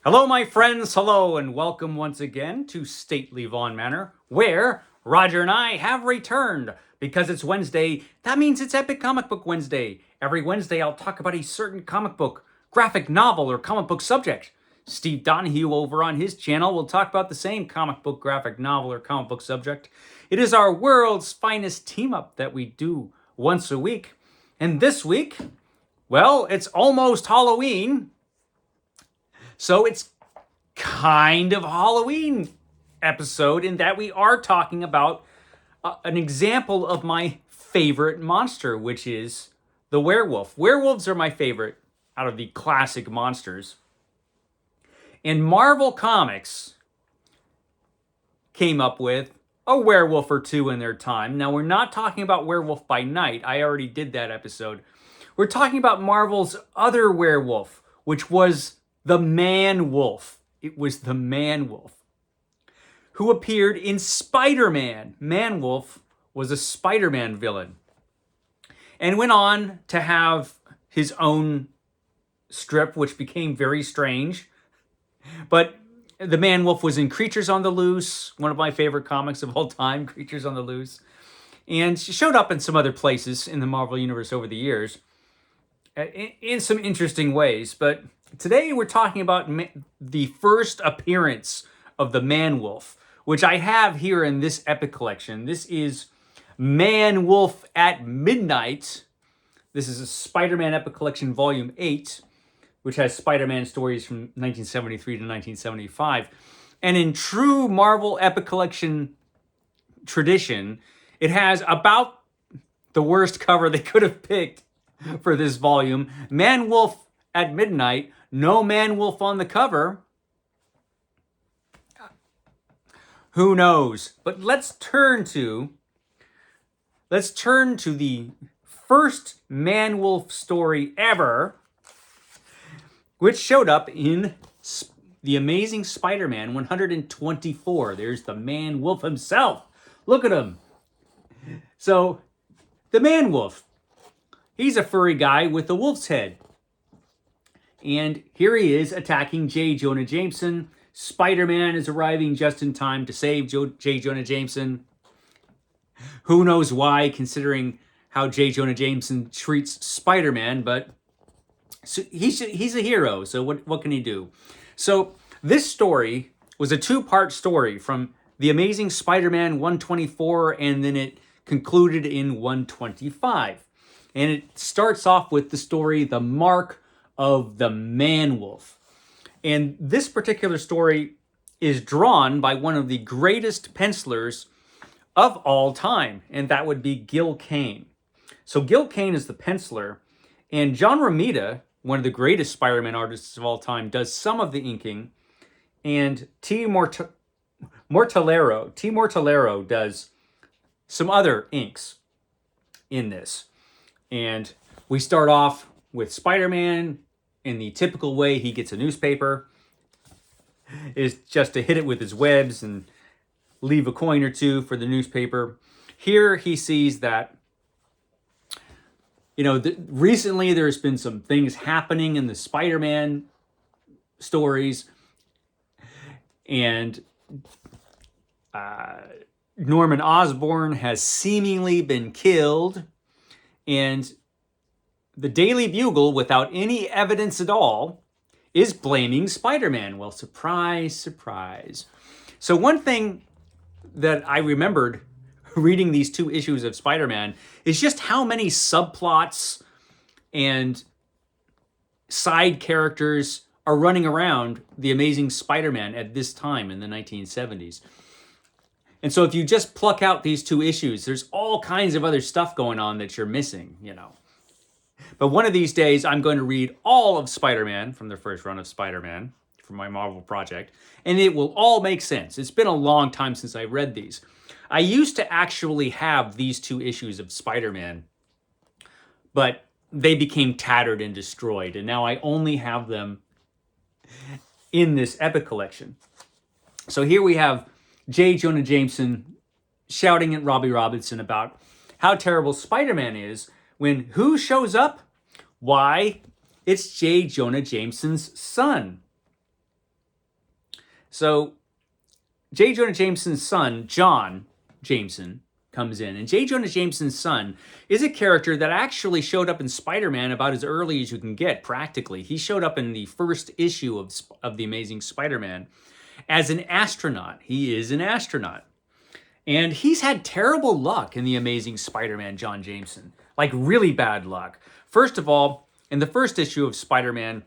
Hello, my friends. Hello, and welcome once again to Stately Vaughan Manor, where Roger and I have returned. Because it's Wednesday, that means it's Epic Comic Book Wednesday. Every Wednesday, I'll talk about a certain comic book, graphic novel, or comic book subject. Steve Donoghue over on his channel will talk about the same comic book, graphic novel, or comic book subject. It is our world's finest team-up that we do once a week. And this week, well, it's almost Halloween. So it's kind of Halloween episode in that we are talking about an example of my favorite monster, which is the werewolf. Werewolves are my favorite out of the classic monsters. And Marvel Comics came up with a werewolf or two in their time. Now, we're not talking about Werewolf by Night. I already did that episode. We're talking about Marvel's other werewolf, which was the ManWolf. It was the ManWolf who appeared in Spider-Man. ManWolf was a Spider-Man villain and went on to have his own strip, which became very strange. But the ManWolf was in Creatures on the Loose, one of my favorite comics of all time, Creatures on the Loose. And she showed up in some other places in the Marvel Universe over the years in some interesting ways. But today we're talking about the first appearance of the ManWolf, which I have here in this epic collection. This is ManWolf at Midnight. This is a Spider-Man Epic Collection Volume 8, which has Spider-Man stories from 1973 to 1975. And in true Marvel Epic Collection tradition, it has about the worst cover they could have picked for this volume. ManWolf at Midnight, no ManWolf on the cover. Who knows? But let's turn to the first ManWolf story ever, which showed up in The Amazing Spider-Man 124. There's the ManWolf himself. Look at him. So, the ManWolf. He's a furry guy with a wolf's head. And here he is attacking J. Jonah Jameson. Spider-Man is arriving just in time to save J. Jonah Jameson. Who knows why, considering how J. Jonah Jameson treats Spider-Man, but he's a hero, so what can he do? So this story was a two-part story from The Amazing Spider-Man 124, and then it concluded in 125. And it starts off with the story, The Mark of the ManWolf. And this particular story is drawn by one of the greatest pencilers of all time, and that would be Gil Kane. So Gil Kane is the penciler, and John Romita, one of the greatest Spider-Man artists of all time, does some of the inking, and T. Mortellero does some other inks in this. And we start off with Spider-Man in the typical way he gets a newspaper, is just to hit it with his webs and leave a coin or two for the newspaper. Here he sees that, recently there's been some things happening in the Spider-Man stories, and Norman Osborn has seemingly been killed, and the Daily Bugle, without any evidence at all, is blaming Spider-Man. Well, surprise, surprise. So one thing that I remembered reading these two issues of Spider-Man is just how many subplots and side characters are running around The Amazing Spider-Man at this time in the 1970s. And so if you just pluck out these two issues, there's all kinds of other stuff going on that you're missing, But one of these days, I'm going to read all of Spider-Man from the first run of Spider-Man for my Marvel project, and it will all make sense. It's been a long time since I read these. I used to actually have these two issues of Spider-Man, but they became tattered and destroyed, and now I only have them in this epic collection. So here we have J. Jonah Jameson shouting at Robbie Robinson about how terrible Spider-Man is, when who shows up? Why, it's J. Jonah Jameson's son. So J. Jonah Jameson's son, John Jameson, comes in. And J. Jonah Jameson's son is a character that actually showed up in Spider-Man about as early as you can get, practically. He showed up in the first issue of The Amazing Spider-Man as an astronaut. He is an astronaut. And he's had terrible luck in The Amazing Spider-Man, John Jameson. Like, really bad luck. First of all, in the first issue of Spider-Man,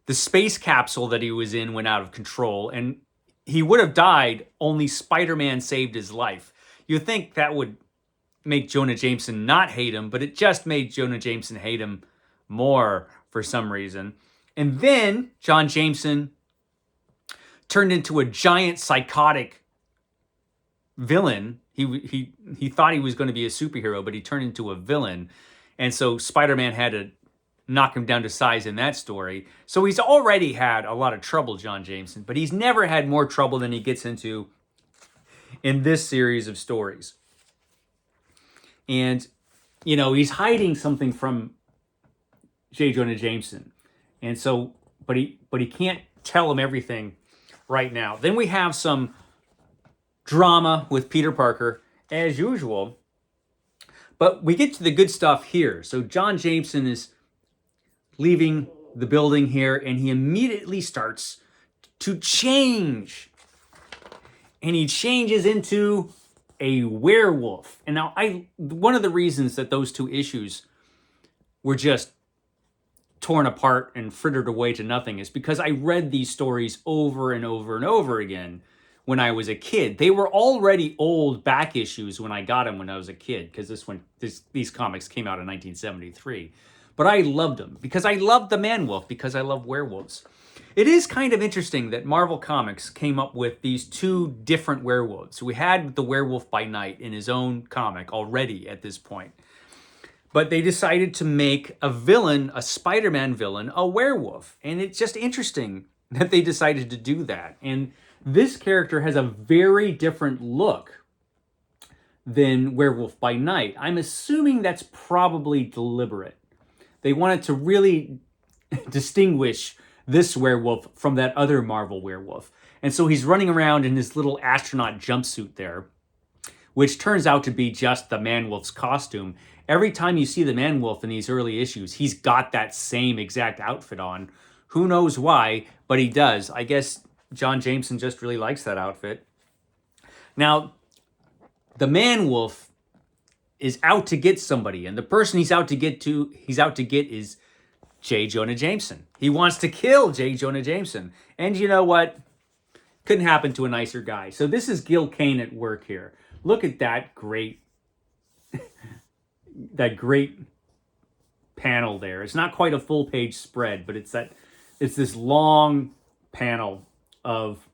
the space capsule that he was in went out of control, and he would have died, only Spider-Man saved his life. You'd think that would make Jonah Jameson not hate him, but it just made Jonah Jameson hate him more for some reason. And then John Jameson turned into a giant psychotic villain. He thought he was going to be a superhero, but he turned into a villain. And so Spider-Man had to knock him down to size in that story. So he's already had a lot of trouble, John Jameson, but he's never had more trouble than he gets into in this series of stories. And, you know, he's hiding something from J. Jonah Jameson. And so, but he can't tell him everything right now. Then we have some drama with Peter Parker, as usual. But we get to the good stuff here. So John Jameson is leaving the building here, and he immediately starts to change. And he changes into a werewolf. And now one of the reasons that those two issues were just torn apart and frittered away to nothing is because I read these stories over and over and over again when I was a kid. They were already old back issues when I got them when I was a kid, because these comics came out in 1973. But I loved them because I loved the ManWolf, because I love werewolves. It is kind of interesting that Marvel Comics came up with these two different werewolves. We had the Werewolf by Night in his own comic already at this point. But they decided to make a villain, a Spider-Man villain, a werewolf. And it's just interesting that they decided to do that. And this character has a very different look than Werewolf by Night. I'm assuming that's probably deliberate. They wanted to really distinguish this werewolf from that other Marvel werewolf. And so he's running around in his little astronaut jumpsuit there, which turns out to be just the ManWolf's costume. Every time you see the ManWolf in these early issues, he's got that same exact outfit on. Who knows why, but he does. I guess John Jameson just really likes that outfit. Now, the ManWolf is out to get somebody, and the person he's out to get is J. Jonah Jameson. He wants to kill J. Jonah Jameson. And you know what? Couldn't happen to a nicer guy. So this is Gil Kane at work here. Look at that great panel there. It's not quite a full page spread, but it's this long panel of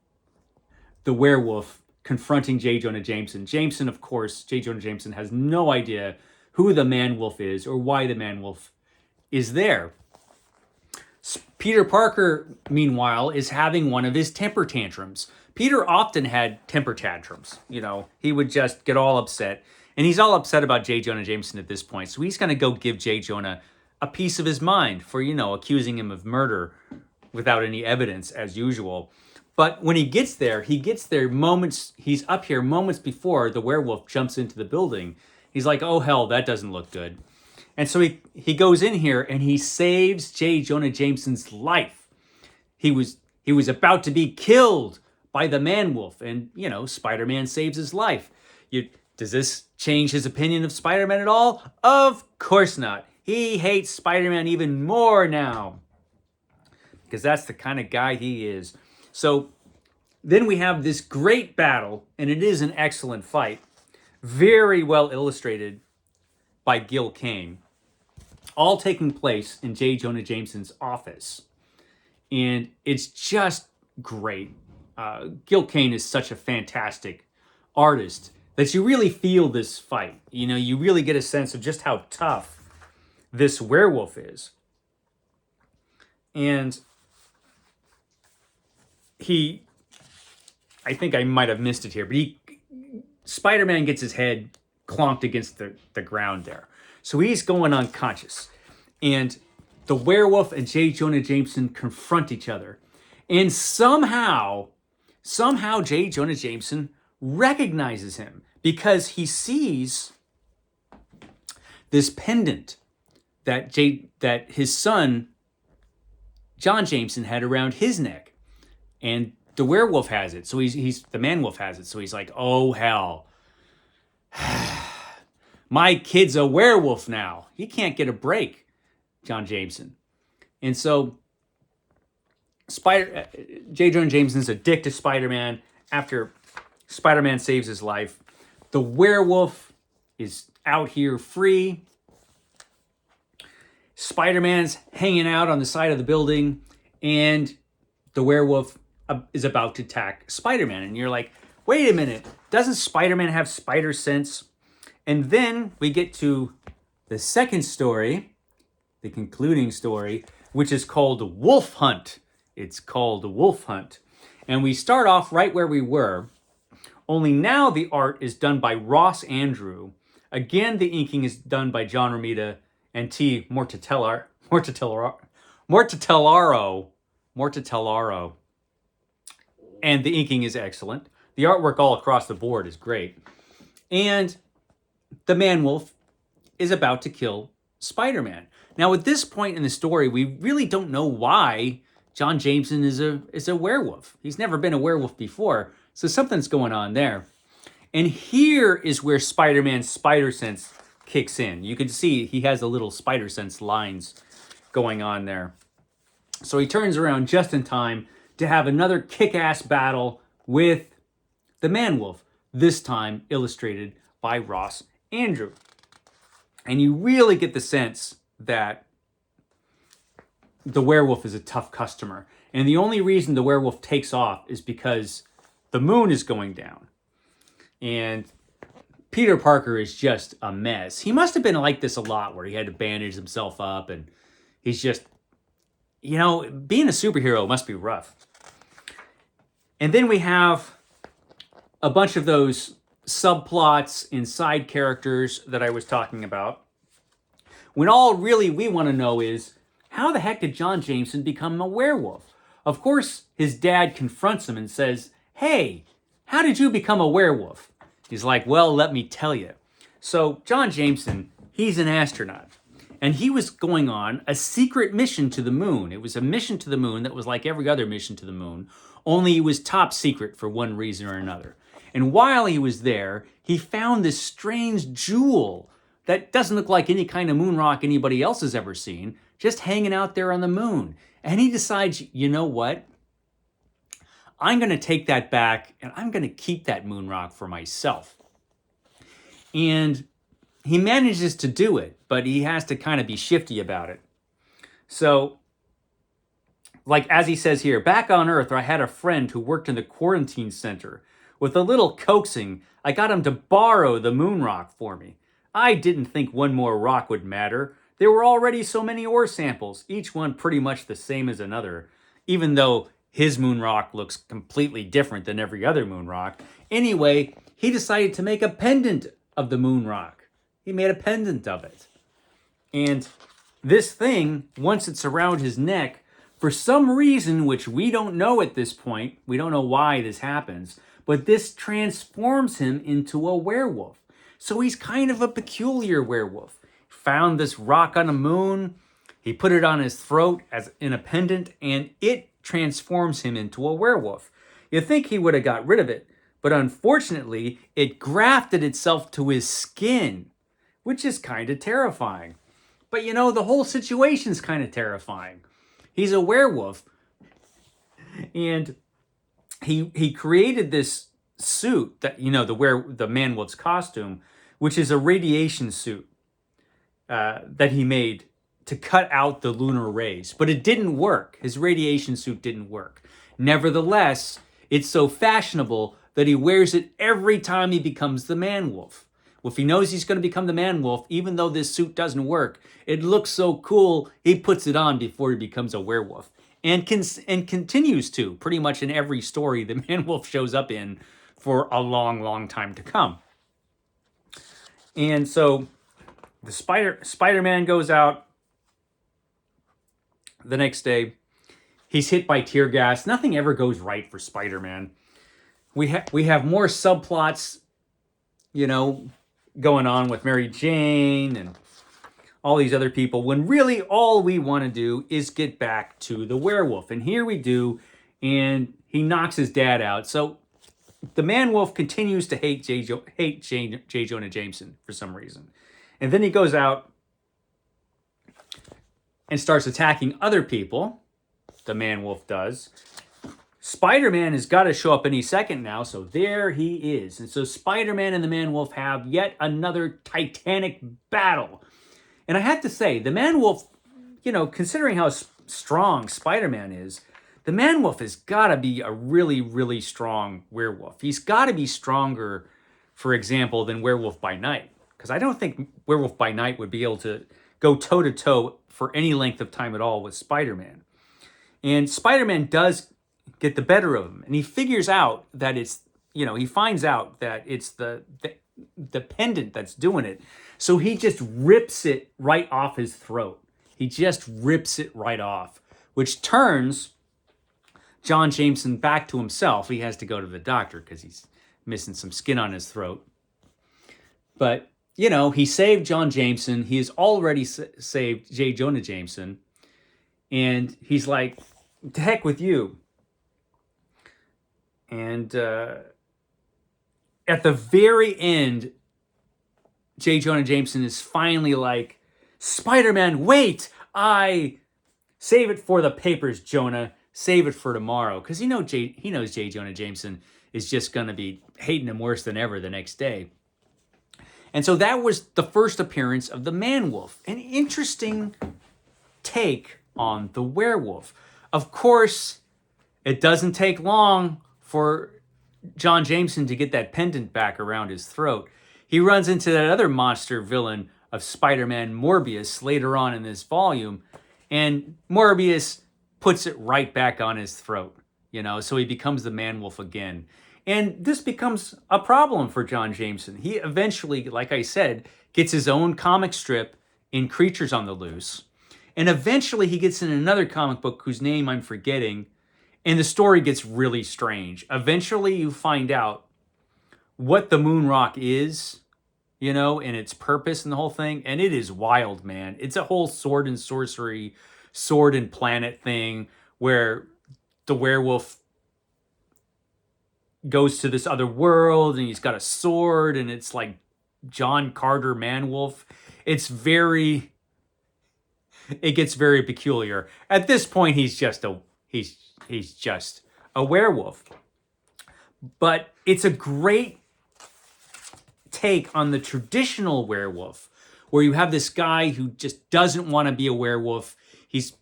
the werewolf confronting J. Jonah Jameson. Jameson, of course, J. Jonah Jameson has no idea who the ManWolf is or why the ManWolf is there. Peter Parker, meanwhile, is having one of his temper tantrums. Peter often had temper tantrums. You know, he would just get all upset. And he's all upset about J. Jonah Jameson at this point. So he's going to go give J. Jonah a piece of his mind for, accusing him of murder without any evidence, as usual. But when he gets there he's up here moments before the werewolf jumps into the building. He's like, oh, hell, that doesn't look good. And so he goes in here and he saves J. Jonah Jameson's life. He was about to be killed by the ManWolf, and, Spider-Man saves his life. Does this change his opinion of Spider-Man at all? Of course not. He hates Spider-Man even more now, because that's the kind of guy he is. So then we have this great battle, and it is an excellent fight. Very well illustrated by Gil Kane. All taking place in J. Jonah Jameson's office. And it's just great. Gil Kane is such a fantastic artist that you really feel this fight. You really get a sense of just how tough this werewolf is. And I think I might have missed it here, but Spider-Man gets his head clonked against the ground there. So he's going unconscious. And the werewolf and J. Jonah Jameson confront each other. And somehow J. Jonah Jameson recognizes him because he sees this pendant that his son John Jameson had around his neck, and the werewolf has it. So he's the ManWolf has it. So he's like, oh hell, my kid's a werewolf now. He can't get a break, John Jameson. And so J. Jonah Jameson's addicted to Spider-Man. After Spider-Man saves his life, the werewolf is out here free. Spider-Man's hanging out on the side of the building, and the werewolf is about to attack Spider-Man. And you're like, wait a minute, doesn't Spider-Man have spider sense? And then we get to the second story, the concluding story, which is called Wolf Hunt. It's called Wolf Hunt. And we start off right where we were, only now the art is done by Ross Andrew. Again, the inking is done by John Romita and T. Mortellaro. And the inking is excellent. The artwork all across the board is great. And the ManWolf is about to kill Spider-Man. Now, at this point in the story, we really don't know why John Jameson is a werewolf. He's never been a werewolf before, so something's going on there. And here is where Spider-Man's spider sense kicks in. You can see he has a little spider sense lines going on there. So he turns around just in time to have another kick-ass battle with the ManWolf, this time illustrated by Ross Andrew. And you really get the sense that the werewolf is a tough customer. And the only reason the werewolf takes off is because the moon is going down. And Peter Parker is just a mess. He must have been like this a lot, where he had to bandage himself up, and he's just, being a superhero must be rough. And then we have a bunch of those subplots and side characters that I was talking about, when all really we want to know is, how the heck did John Jameson become a werewolf? Of course, his dad confronts him and says, hey, how did you become a werewolf? He's like, well, let me tell you. So John Jameson, he's an astronaut, and he was going on a secret mission to the moon. It was a mission to the moon that was like every other mission to the moon, only it was top secret for one reason or another. And while he was there, he found this strange jewel that doesn't look like any kind of moon rock anybody else has ever seen, just hanging out there on the moon. And he decides, you know what? I'm going to take that back, and I'm going to keep that moon rock for myself. And he manages to do it, but he has to kind of be shifty about it. So, like as he says here, back on Earth, I had a friend who worked in the quarantine center. With a little coaxing, I got him to borrow the moon rock for me. I didn't think one more rock would matter. There were already so many ore samples, each one pretty much the same as another, even though his moon rock looks completely different than every other moon rock. Anyway, he decided to make a pendant of the moon rock. He made a pendant of it. And this thing, once it's around his neck, for some reason, which we don't know at this point, we don't know why this happens, but this transforms him into a werewolf. So he's kind of a peculiar werewolf. Found this rock on the moon, he put it on his throat as in a pendant, and it transforms him into a werewolf. You'd think he would have got rid of it, but unfortunately, it grafted itself to his skin, which is kind of terrifying. But the whole situation's kind of terrifying. He's a werewolf, and he created this suit that, the ManWolf's costume, which is a radiation suit that he made to cut out the lunar rays. But it didn't work. His radiation suit didn't work. Nevertheless, it's so fashionable that he wears it every time he becomes the ManWolf. Well, if he knows he's going to become the ManWolf, even though this suit doesn't work, it looks so cool, he puts it on before he becomes a werewolf. And continues to, pretty much in every story the ManWolf shows up in for a long, long time to come. And so the Spider-Man goes out the next day. He's hit by tear gas. Nothing ever goes right for Spider-Man. We have more subplots, you know, going on with Mary Jane and all these other people, when really all we want to do is get back to the werewolf. And here we do, and he knocks his dad out. So the Man-Wolf continues to hate J. Jonah Jameson for some reason. And then he goes out and starts attacking other people. The Man-Wolf does. Spider-Man has got to show up any second now, so there he is. And so Spider-Man and the Man-Wolf have yet another titanic battle. And I have to say, the Man-Wolf, you know, considering how strong Spider-Man is, the Man-Wolf has got to be a really, really strong werewolf. He's got to be stronger, for example, than Werewolf by Night. Because I don't think Werewolf by Night would be able to go toe-to-toe for any length of time at all with Spider-Man. And Spider-Man does get the better of him. And he figures out that it's, you know, he finds out that it's the pendant that's doing it. So he just rips it right off his throat. He just rips it right off, which turns John Jameson back to himself. He has to go to the doctor because he's missing some skin on his throat. But, you know, he saved John Jameson. He has already saved J. Jonah Jameson. And he's like, to heck with you. And at the very end, J. Jonah Jameson is finally like, Spider-Man, wait! Save it for the papers, Jonah. Save it for tomorrow. Because he knows J. Jonah Jameson is just going to be hating him worse than ever the next day. And so that was the first appearance of the Man-Wolf. An interesting take on the werewolf. Of course, it doesn't take long for John Jameson to get that pendant back around his throat. He runs into that other monster villain of Spider-Man, Morbius, later on in this volume, and Morbius puts it right back on his throat, you know, so he becomes the Man-Wolf again. And this becomes a problem for John Jameson. He eventually, like I said, gets his own comic strip in Creatures on the Loose, and eventually he gets in another comic book whose name I'm forgetting, and the story gets really strange. Eventually you find out what the Moon Rock is, you know, and its purpose and the whole thing. And it is wild, man. It's a whole sword and sorcery, sword and planet thing where the werewolf goes to this other world and he's got a sword and it's like John Carter Man-Wolf. It gets very peculiar. At this point, he's just a werewolf. But it's a great take on the traditional werewolf, where you have this guy who just doesn't want to be a werewolf. He's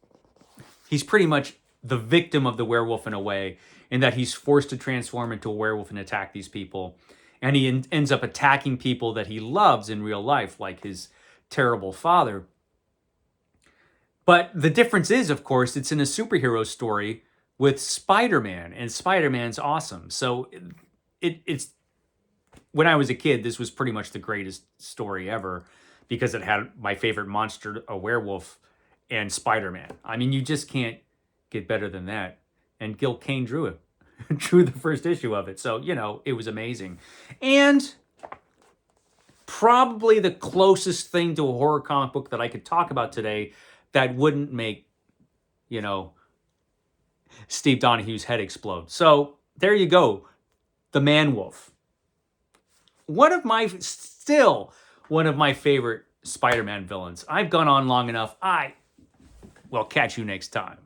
pretty much the victim of the werewolf in a way, in that he's forced to transform into a werewolf and attack these people. And he ends up attacking people that he loves in real life, like his terrible father. But the difference is, of course, it's in a superhero story with Spider-Man, and Spider-Man's awesome. So it's when I was a kid, this was pretty much the greatest story ever, because it had my favorite monster, a werewolf, and Spider-Man. I mean, you just can't get better than that. And Gil Kane drew it, drew the first issue of it. So, you know, it was amazing. And probably the closest thing to a horror comic book that I could talk about today that wouldn't make, you know, Steve Donoghue's head explode. So there you go. The Man-Wolf. Still one of my favorite Spider-Man villains. I've gone on long enough. I will catch you next time.